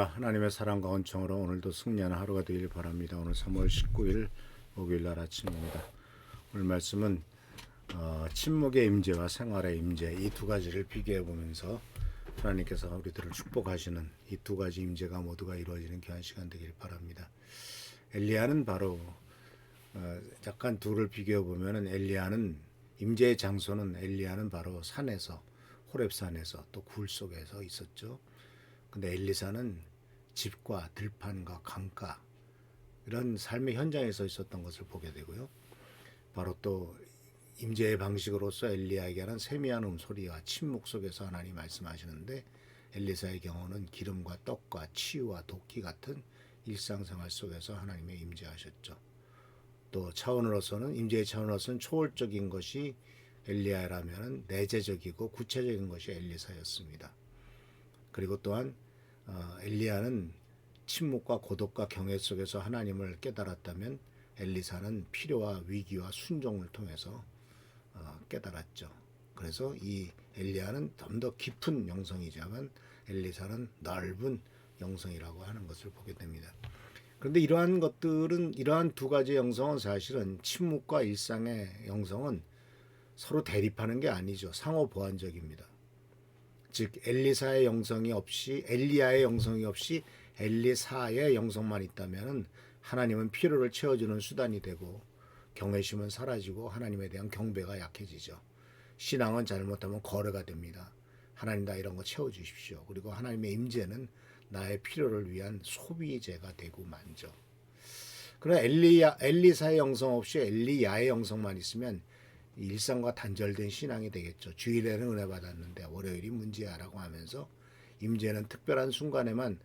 하나님의 사랑과 은총으로 오늘도 승리하는 하루가 되길 바랍니다. 오늘 3월 19일 목요일 날 아침입니다. 오늘 말씀은 침묵의 임재와 생활의 임재, 이 두 가지를 비교해 보면서 하나님께서 우리들을 축복하시는 이 두 가지 임재가 모두가 이루어지는 귀한 시간 되길 바랍니다. 엘리야는 바로 약간 둘을 비교해 보면은 엘리야는 임재의 장소는 엘리야는 바로 산에서, 호렙산에서 또 굴 속에서 있었죠. 근데 엘리사는 집과 들판과 강가 이런 삶의 현장에서 있었던 것을 보게 되고요. 바로 또 임재의 방식으로서 엘리야에게는 세미한 소리와 침묵 속에서 하나님 말씀하시는데, 엘리사의 경우는 기름과 떡과 치유와 도끼 같은 일상생활 속에서 하나님의 임재하셨죠. 또 차원으로서는, 임재의 차원으로서는 초월적인 것이 엘리야라면 내재적이고 구체적인 것이 엘리사였습니다. 그리고 또한 엘리야는 침묵과 고독과 경외 속에서 하나님을 깨달았다면, 엘리사는 필요와 위기와 순종을 통해서 깨달았죠. 그래서 이 엘리야는 좀 더 깊은 영성이지만 엘리사는 넓은 영성이라고 하는 것을 보게 됩니다. 그런데 이러한 두 가지 영성은 사실은 침묵과 일상의 영성은 서로 대립하는 게 아니죠. 상호 보완적입니다. 즉 엘리야의 영성이 없이 엘리사의 영성만 있다면 하나님은 필요를 채워주는 수단이 되고, 경외심은 사라지고 하나님에 대한 경배가 약해지죠. 신앙은 잘못하면 거래가 됩니다. 하나님 나 이런 거 채워주십시오. 그리고 하나님의 임재는 나의 필요를 위한 소비재가 되고 만죠. 그러나 엘리사의 영성 없이 엘리야의 영성만 있으면 일상과 단절된 신앙이 되겠죠. 주일에는 은혜 받았는데 월요일이 문제야라고 하면서 임재는 특별한 순간에만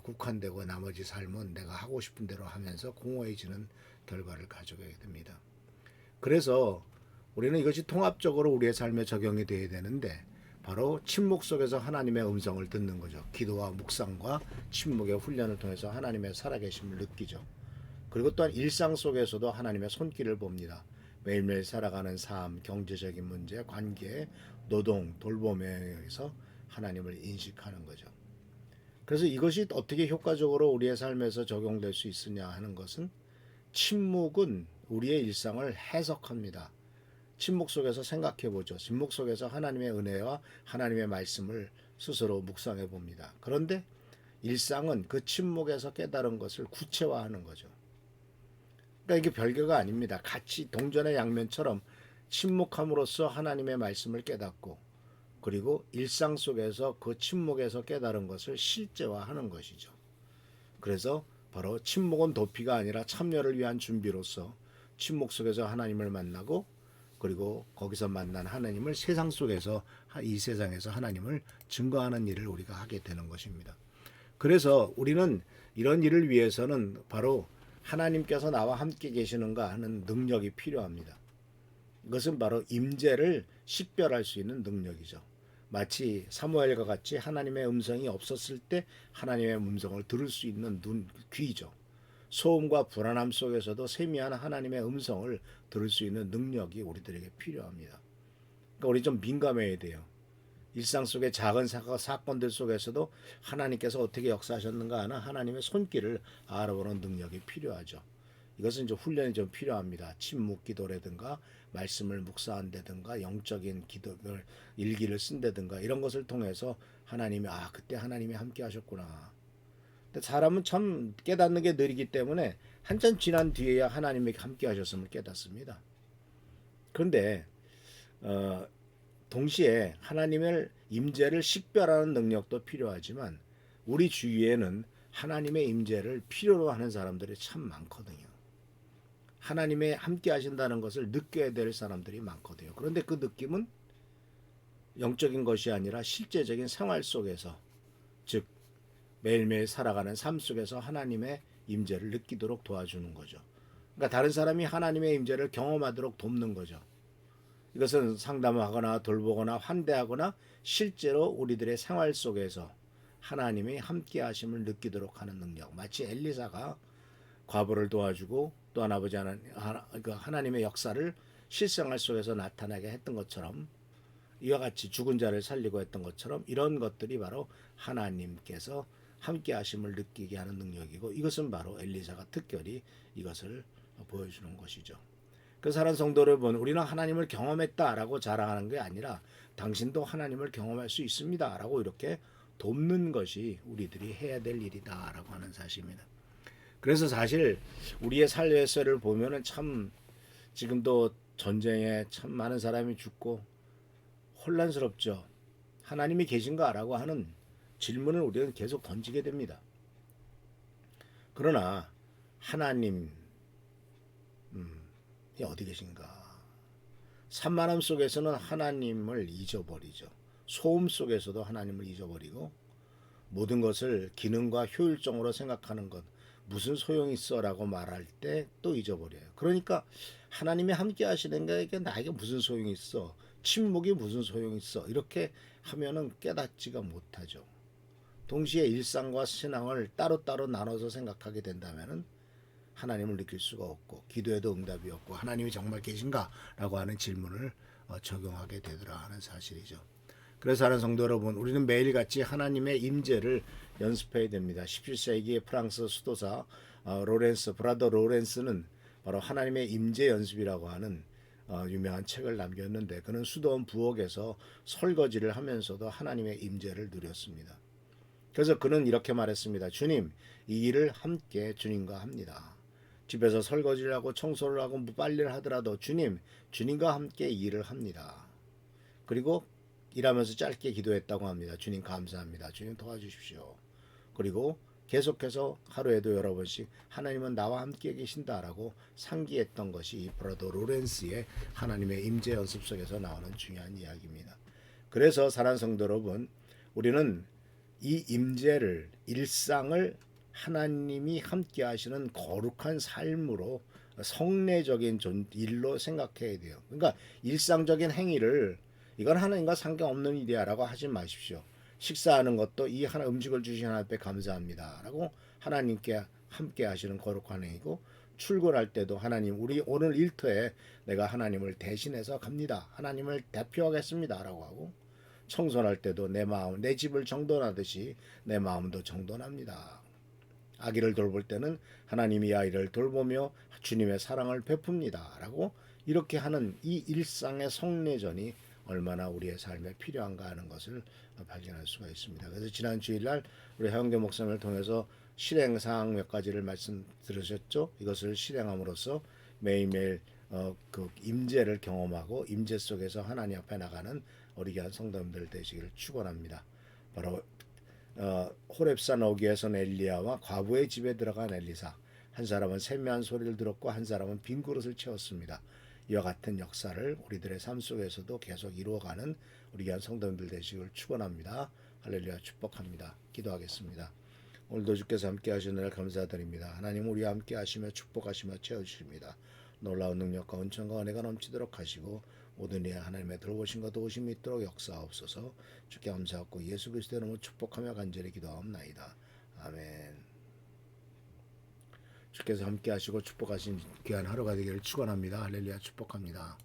국한되고 나머지 삶은 내가 하고 싶은 대로 하면서 공허해지는 결과를 가져가게 됩니다. 그래서 우리는 이것이 통합적으로 우리의 삶에 적용이 되어야 되는데, 바로 침묵 속에서 하나님의 음성을 듣는 거죠. 기도와 묵상과 침묵의 훈련을 통해서 하나님의 살아계심을 느끼죠. 그리고 또한 일상 속에서도 하나님의 손길을 봅니다. 매일매일 살아가는 삶, 경제적인 문제, 관계, 노동, 돌봄에 의해서 하나님을 인식하는 거죠. 그래서 이것이 어떻게 효과적으로 우리의 삶에서 적용될 수 있으냐 하는 것은, 침묵은 우리의 일상을 해석합니다. 침묵 속에서 생각해 보죠. 침묵 속에서 하나님의 은혜와 하나님의 말씀을 스스로 묵상해 봅니다. 그런데 일상은 그 침묵에서 깨달은 것을 구체화하는 거죠. 그러니까 이게 별개가 아닙니다. 같이 동전의 양면처럼 침묵함으로써 하나님의 말씀을 깨닫고, 그리고 일상 속에서 그 침묵에서 깨달은 것을 실제화하는 것이죠. 그래서 바로 침묵은 도피가 아니라 참여를 위한 준비로서 침묵 속에서 하나님을 만나고, 그리고 거기서 만난 하나님을 세상 속에서, 이 세상에서 하나님을 증거하는 일을 우리가 하게 되는 것입니다. 그래서 우리는 이런 일을 위해서는 바로 하나님께서 나와 함께 계시는가 하는 능력이 필요합니다. 이것은 바로 임재를 식별할 수 있는 능력이죠. 마치 사무엘과 같이 하나님의 음성이 없었을 때 하나님의 음성을 들을 수 있는 귀죠. 소음과 불안함 속에서도 세미한 하나님의 음성을 들을 수 있는 능력이 우리들에게 필요합니다. 그러니까 우리 좀 민감해야 돼요. 일상 속의 작은 사건들 속에서도 하나님께서 어떻게 역사하셨는가 하는 하나님의 손길을 알아보는 능력이 필요하죠. 이것은 좀 훈련이 좀 필요합니다. 침묵 기도라든가 말씀을 묵상한다든가 영적인 기도를 일기를 쓴다든가 이런 것을 통해서 하나님이 그때 하나님이 함께 하셨구나. 근데 사람은 참 깨닫는 게 느리기 때문에 한참 지난 뒤에야 하나님이 함께 하셨음을 깨닫습니다. 그런데 동시에 하나님의 임재를 식별하는 능력도 필요하지만, 우리 주위에는 하나님의 임재를 필요로 하는 사람들이 참 많거든요. 하나님의 함께 하신다는 것을 느껴야 될 사람들이 많거든요. 그런데 그 느낌은 영적인 것이 아니라 실제적인 생활 속에서, 즉 매일매일 살아가는 삶 속에서 하나님의 임재를 느끼도록 도와주는 거죠. 그러니까 다른 사람이 하나님의 임재를 경험하도록 돕는 거죠. 이것은 상담하거나 돌보거나 환대하거나 실제로 우리들의 생활 속에서 하나님의 함께 하심을 느끼도록 하는 능력. 마치 엘리사가 과부를 도와주고 또한 아버지 하나님의 역사를 실생활 속에서 나타나게 했던 것처럼, 이와 같이 죽은 자를 살리고 했던 것처럼, 이런 것들이 바로 하나님께서 함께 하심을 느끼게 하는 능력이고, 이것은 바로 엘리사가 특별히 이것을 보여주는 것이죠. 그 사랑하는 성도 여러분, 우리는 하나님을 경험했다라고 자랑하는 게 아니라 당신도 하나님을 경험할 수 있습니다라고 이렇게 돕는 것이 우리들이 해야 될 일이다라고 하는 사실입니다. 그래서 사실 우리의 삶의 보면은 참 지금도 전쟁에 참 많은 사람이 죽고 혼란스럽죠. 하나님이 계신가라고 하는 질문을 우리는 계속 던지게 됩니다. 그러나 하나님이 어디 계신가? 산만함 속에서는 하나님을 잊어버리죠. 소음 속에서도 하나님을 잊어버리고 모든 것을 기능과 효율적으로 생각하는 것, 무슨 소용이 있어라고 말할 때 또 잊어버려요. 그러니까 하나님이 함께 하시는 게 나에게 무슨 소용이 있어? 침묵이 무슨 소용이 있어? 이렇게 하면은 깨닫지가 못하죠. 동시에 일상과 신앙을 따로따로 나눠서 생각하게 된다면은 하나님을 느낄 수가 없고 기도에도 응답이 없고 하나님이 정말 계신가라고 하는 질문을 적용하게 되더라 하는 사실이죠. 그래서 하는 성도 여러분, 우리는 매일같이 하나님의 임재를 연습해야 됩니다. 17세기의 프랑스 수도사 브라더 로렌스는 바로 하나님의 임재 연습이라고 하는 유명한 책을 남겼는데, 그는 수도원 부엌에서 설거지를 하면서도 하나님의 임재를 누렸습니다. 그래서 그는 이렇게 말했습니다. 주님, 이 일을 함께 주님과 합니다. 집에서 설거지를 하고 청소를 하고 빨래를 하더라도 주님과 함께 일을 합니다. 그리고 일하면서 짧게 기도했다고 합니다. 주님 감사합니다. 주님 도와주십시오. 그리고 계속해서 하루에도 여러 번씩 하나님은 나와 함께 계신다라고 상기했던 것이 이 브라더 로렌스의 하나님의 임재 연습 속에서 나오는 중요한 이야기입니다. 그래서 사랑하는 성도 여러분, 우리는 이 임재를, 일상을 하나님이 함께 하시는 거룩한 삶으로, 성례적인 일로 생각해야 돼요. 그러니까 일상적인 행위를 이건 하나님과 상관없는 일이야라고 하지 마십시오. 식사하는 것도 이 하나 음식을 주신 하나님 앞에 감사합니다라고 하나님께 함께 하시는 거룩한 행위고, 출근할 때도 하나님, 우리 오늘 일터에 내가 하나님을 대신해서 갑니다. 하나님을 대표하겠습니다라고 하고, 청소할 때도 내 마음, 내 집을 정돈하듯이 내 마음도 정돈합니다. 아기를 돌볼 때는 하나님이 아이를 돌보며 주님의 사랑을 베풉니다 라고 이렇게 하는 이 일상의 성례전이 얼마나 우리의 삶에 필요한가 하는 것을 발견할 수가 있습니다. 그래서 지난 주일날 우리 하영대 목사님을 통해서 실행사항 몇 가지를 말씀 들으셨죠? 이것을 실행함으로써 매일매일 그 임재를 경험하고 임재 속에서 하나님 앞에 나가는 우리 귀한 성도님들 되시기를 축원합니다. 바로 호렙산 어귀에선 엘리야와 과부의 집에 들어간 엘리사, 한 사람은 세미한 소리를 들었고 한 사람은 빈 그릇을 채웠습니다. 이와 같은 역사를 우리들의 삶 속에서도 계속 이루어가는 우리 귀한 성도님들 되시기를 축원합니다. 할렐루야, 축복합니다. 기도하겠습니다. 오늘도 주께서 함께 하시느라 감사드립니다. 하나님, 우리와 함께 하시며 축복하시며 채워주십니다. 놀라운 능력과 은총과 은혜가 넘치도록 하시고 모든 일 하나님의 들어보신 것 도우심이 있도록 역사하옵소서. 주께 감사하고 예수 그리스도의 이름으로 축복하며 간절히 기도하옵나이다. 아멘. 주께서 함께 하시고 축복하신 귀한 하루가 되기를 축원합니다. 할렐루야, 축복합니다.